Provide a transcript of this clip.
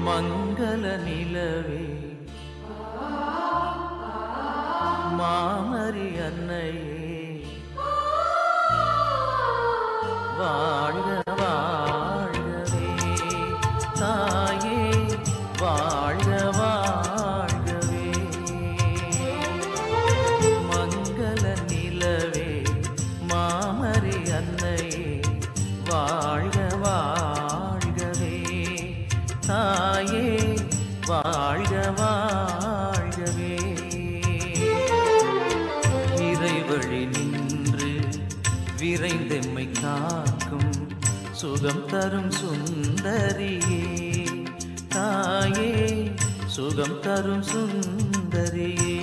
மங்கள நிலவே மாமரி அன்னையே வாழ்க வாழ்கவே தாயே வாழ்க வாழ்கவே மங்கள நிலவே மாமரி அன்னையே வாழ்க வாழ்கவே தாயே வாழ்க வாழ்கவே இறைவழி நின்று விரைந்தெம்மை காக்கும் சுகம் தரும் சுந்தரியே தாயே சுகம் தரும் சுந்தரியே